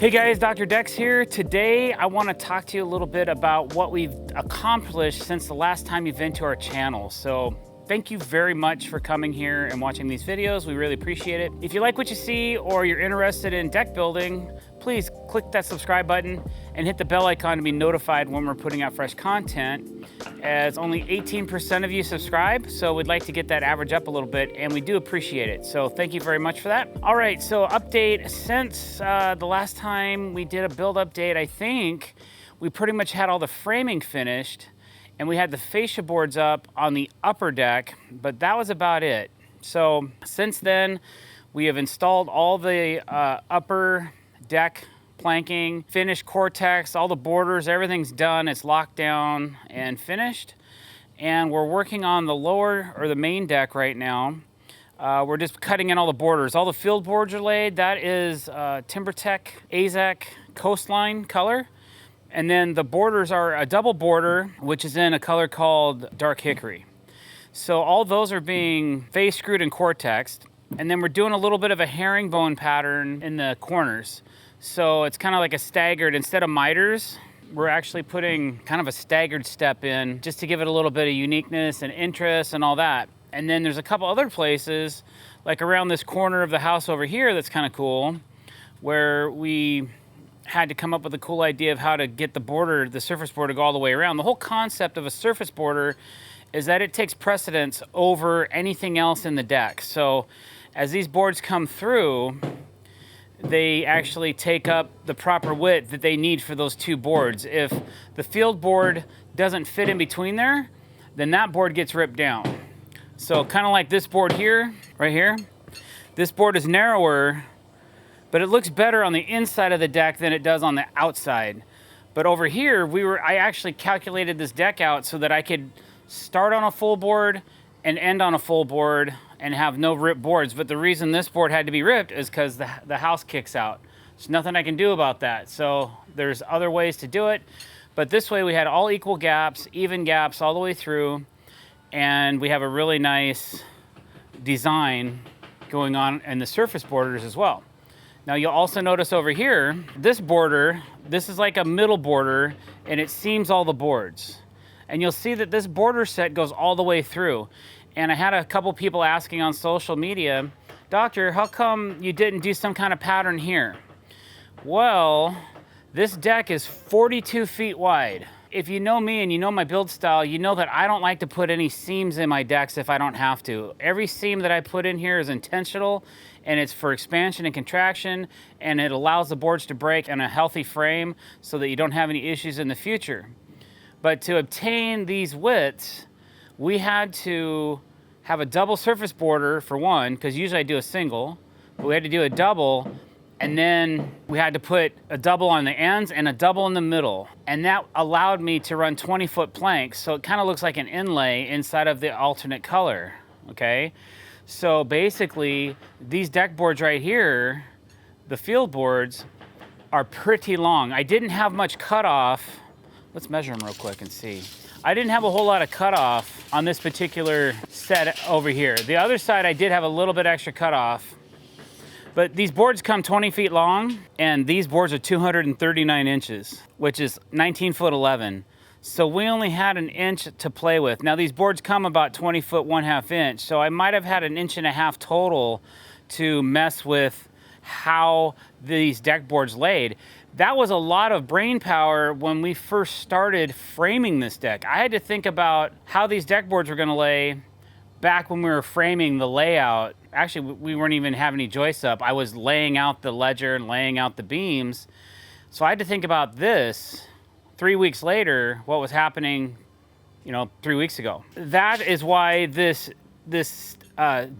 Hey guys, Dr. Dex here. Today I want to talk to you a little bit about what we've accomplished since the last time you've been to our channel. So thank you very much for coming here and watching these videos. We really appreciate it. If you like what you see or you're interested in deck building, please click that subscribe button and hit the bell icon to be notified when we're putting out fresh content, as only 18% of you subscribe. So we'd like to get that average up a little bit, and we do appreciate it. So thank you very much for that. All right, so update since the last time we did a build update, I think we pretty much had all the framing finished and we had the fascia boards up on the upper deck, but that was about it. So since then, we have installed all the upper deck planking, finished Cortex, all the borders, everything's done. It's locked down and finished. And we're working on the lower or the main deck right now. We're just cutting in all the borders. All the field boards are laid. That is TimberTech AZEK Coastline color. And then the borders are a double border, which is in a color called Dark Hickory. So all those are being face screwed in Cortex. And then we're doing a little bit of a herringbone pattern in the corners. So it's kind of like a staggered, instead of miters, we're actually putting kind of a staggered step in just to give it a little bit of uniqueness and interest and all that. And then there's a couple other places, like around this corner of the house over here, that's kind of cool, where we had to come up with a cool idea of how to get the border, the surface border, to go all the way around. The whole concept of a surface border is that it takes precedence over anything else in the deck. So as these boards come through, they actually take up the proper width that they need for those two boards. If the field board doesn't fit in between there, then that board gets ripped down. So kind of like this board here, right here, this board is narrower, but it looks better on the inside of the deck than it does on the outside. But over here, I actually calculated this deck out so that I could start on a full board and end on a full board and have no ripped boards. But the reason this board had to be ripped is because the house kicks out. There's nothing I can do about that. So there's other ways to do it. But this way we had all equal gaps, even gaps all the way through. And we have a really nice design going on in the surface borders as well. Now you'll also notice over here, this border, this is like a middle border, and it seams all the boards. And you'll see that this border set goes all the way through. And I had a couple people asking on social media, Doctor, how come you didn't do some kind of pattern here? Well, this deck is 42 feet wide. If you know me and you know my build style, you know that I don't like to put any seams in my decks if I don't have to. Every seam that I put in here is intentional, and it's for expansion and contraction, and it allows the boards to break in a healthy frame so that you don't have any issues in the future. But to obtain these widths, we had to have a double surface border for one, because usually I do a single, but we had to do a double, and then we had to put a double on the ends and a double in the middle. And that allowed me to run 20-foot planks, so it kind of looks like an inlay inside of the alternate color, okay? So basically, these deck boards right here, the field boards, are pretty long. I didn't have much cutoff. Let's measure them real quick and see. I didn't have a whole lot of cutoff on this particular set over here. The other side, I did have a little bit extra cutoff. But these boards come 20 feet long, and these boards are 239 inches, which is 19 foot 11. So we only had an inch to play with. Now these boards come about 20 foot 1/2 inch, so I might have had an inch and a half total to mess with how these deck boards laid. That was a lot of brain power when we first started framing this deck. I had to think about how these deck boards were gonna lay back when we were framing the layout. Actually, we weren't even having any joists up. I was laying out the ledger and laying out the beams. So I had to think about this 3 weeks later, what was happening, 3 weeks ago. That is why this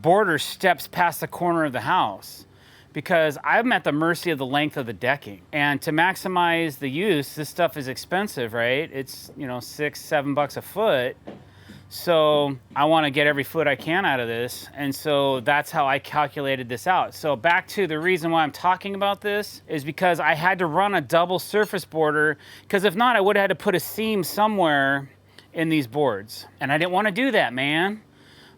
border steps past the corner of the house, because I'm at the mercy of the length of the decking. And to maximize the use, this stuff is expensive, right? It's, $6-7 a foot. So I want to get every foot I can out of this. And so that's how I calculated this out. So back to the reason why I'm talking about this is because I had to run a double surface border, because if not, I would have had to put a seam somewhere in these boards. And I didn't want to do that, man.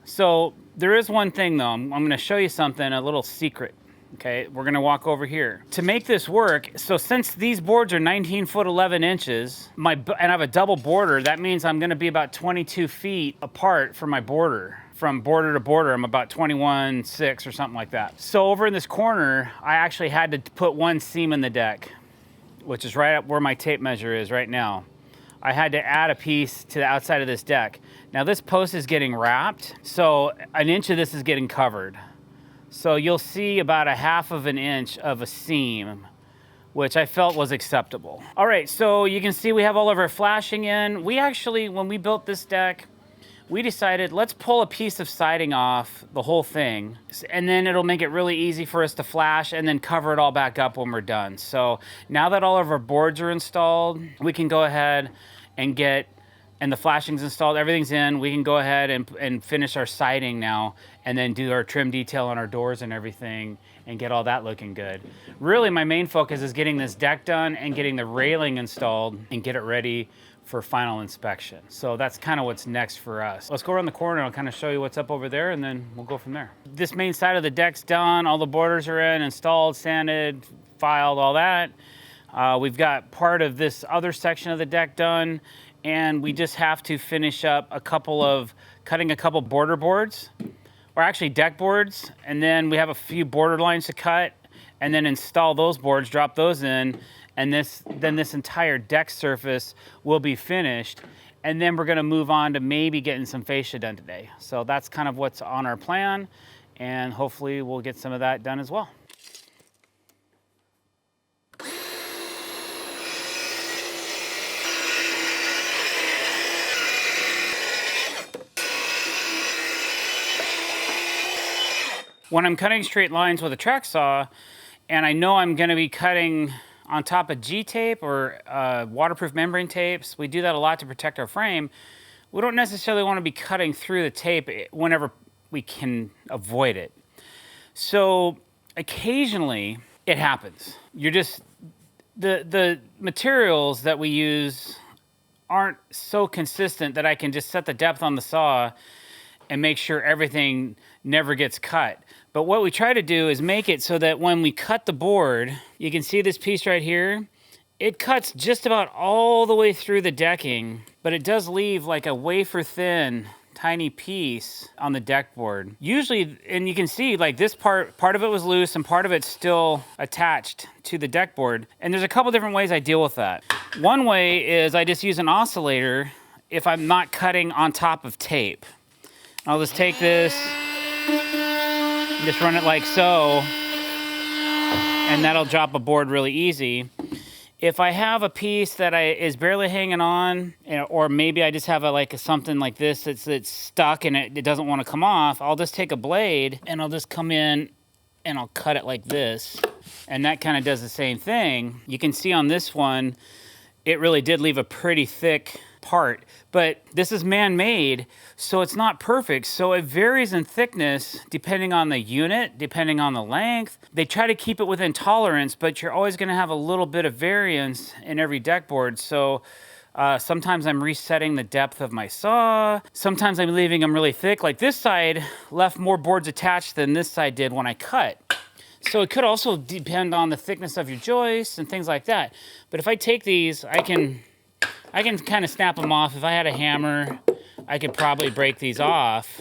So there is one thing though, I'm going to show you something, a little secret. Okay, we're gonna walk over here. To make this work, so since these boards are 19 foot 11 inches, and I have a double border, that means I'm gonna be about 22 feet apart from my border. From border to border, I'm about 21.6 or something like that. So over in this corner, I actually had to put one seam in the deck, which is right up where my tape measure is right now. I had to add a piece to the outside of this deck. Now this post is getting wrapped, so an inch of this is getting covered. So you'll see about a half of an inch of a seam, which I felt was acceptable. All right, so you can see we have all of our flashing in. We actually, when we built this deck, we decided let's pull a piece of siding off the whole thing, and then it'll make it really easy for us to flash and then cover it all back up when we're done. So now that all of our boards are installed, we can go ahead and the flashing's installed, everything's in, we can go ahead and finish our siding now, and then do our trim detail on our doors and everything, and get all that looking good. Really, my main focus is getting this deck done and getting the railing installed and get it ready for final inspection. So that's kind of what's next for us. Let's go around the corner and I'll kind of show you what's up over there, and then we'll go from there. This main side of the deck's done, all the borders are in, installed, sanded, filed, all that. We've got part of this other section of the deck done, and we just have to finish up cutting a couple border boards, or actually deck boards, and then we have a few border lines to cut, and then install those boards, drop those in, and then this entire deck surface will be finished, and then we're gonna move on to maybe getting some fascia done today. So that's kind of what's on our plan, and hopefully we'll get some of that done as well. When I'm cutting straight lines with a track saw, and I know I'm gonna be cutting on top of G-tape or waterproof membrane tapes, we do that a lot to protect our frame. We don't necessarily want to be cutting through the tape whenever we can avoid it. So occasionally it happens. The materials that we use aren't so consistent that I can just set the depth on the saw and make sure everything never gets cut. But what we try to do is make it so that when we cut the board, you can see this piece right here, it cuts just about all the way through the decking, but it does leave like a wafer thin, tiny piece on the deck board. Usually, and you can see like this part of it was loose and part of it's still attached to the deck board. And there's a couple different ways I deal with that. One way is I just use an oscillator if I'm not cutting on top of tape. I'll just take this, just run it like so, and that'll drop a board really easy. If I have a piece that is barely hanging on, or maybe I just have something like this that's stuck and it doesn't want to come off, I'll just take a blade and I'll just come in and I'll cut it like this. And that kind of does the same thing. You can see on this one, it really did leave a pretty thick part, but this is man-made, so it's not perfect. So it varies in thickness depending on the unit, depending on the length. They try to keep it within tolerance, but you're always gonna have a little bit of variance in every deck board. So sometimes I'm resetting the depth of my saw. Sometimes I'm leaving them really thick. Like this side left more boards attached than this side did when I cut. So it could also depend on the thickness of your joist and things like that. But if I take these, I can kind of snap them off. If I had a hammer, I could probably break these off.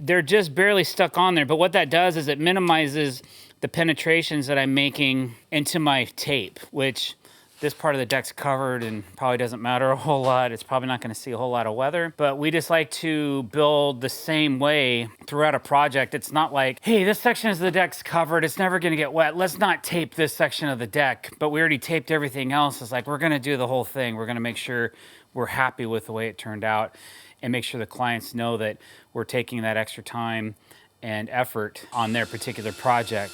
They're just barely stuck on there, but what that does is it minimizes the penetrations that I'm making into my tape, which this part of the deck's covered and probably doesn't matter a whole lot. It's probably not gonna see a whole lot of weather, but we just like to build the same way throughout a project. It's not like, hey, this section of the deck's covered, it's never gonna get wet, let's not tape this section of the deck, but we already taped everything else. It's like, we're gonna do the whole thing. We're gonna make sure we're happy with the way it turned out and make sure the clients know that we're taking that extra time and effort on their particular project.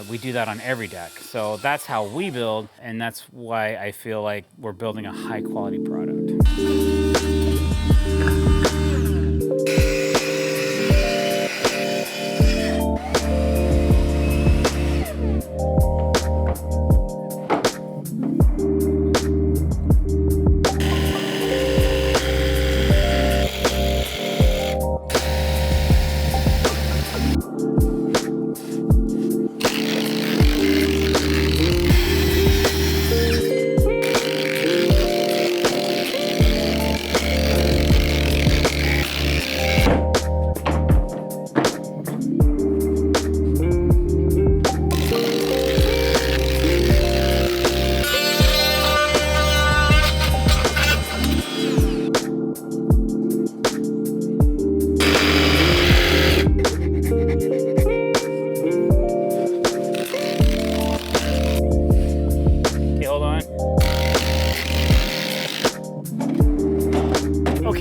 We do that on every deck. So that's how we build, and that's why I feel like we're building a high quality product.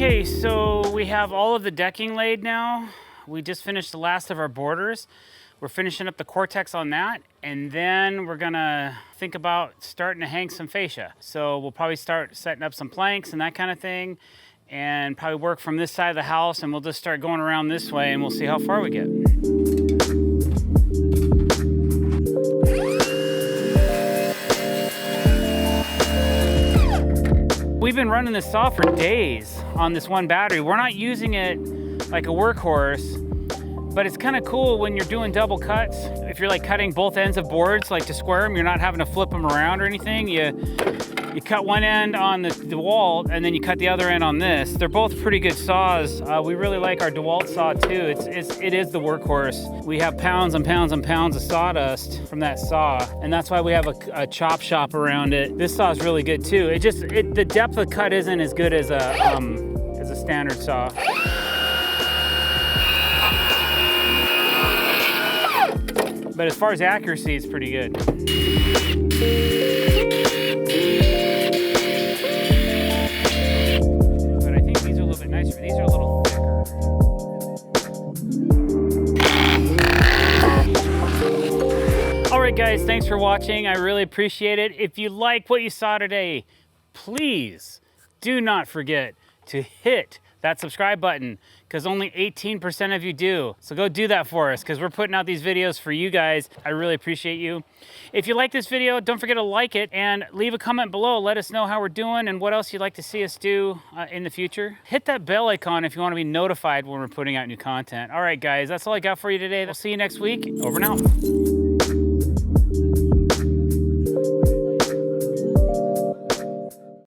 Okay, so we have all of the decking laid now. We just finished the last of our borders. We're finishing up the Cortex on that, and then we're gonna think about starting to hang some fascia. So we'll probably start setting up some planks and that kind of thing, and probably work from this side of the house, and we'll just start going around this way and we'll see how far we get. We've been running this saw for days on this one battery. We're not using it like a workhorse, but it's kind of cool when you're doing double cuts. If you're like cutting both ends of boards, like to square them, you're not having to flip them around or anything. You cut one end on the DeWalt and then you cut the other end on this. They're both pretty good saws. We really like our DeWalt saw too. It is the workhorse. We have pounds and pounds and pounds of sawdust from that saw, and that's why we have a chop shop around it. This saw is really good too. The depth of cut isn't as good as a standard saw. But as far as accuracy, it's pretty good. But I think these are a little bit nicer. These are a little thicker. All right, guys, thanks for watching. I really appreciate it. If you like what you saw today, please do not forget to hit that subscribe button, because only 18% of you do. So go do that for us, because we're putting out these videos for you guys. I really appreciate you. If you like this video, don't forget to like it and leave a comment below. Let us know how we're doing and what else you'd like to see us do in the future. Hit that bell icon if you want to be notified when we're putting out new content. All right, guys, that's all I got for you today. I'll see you next week. Over and out.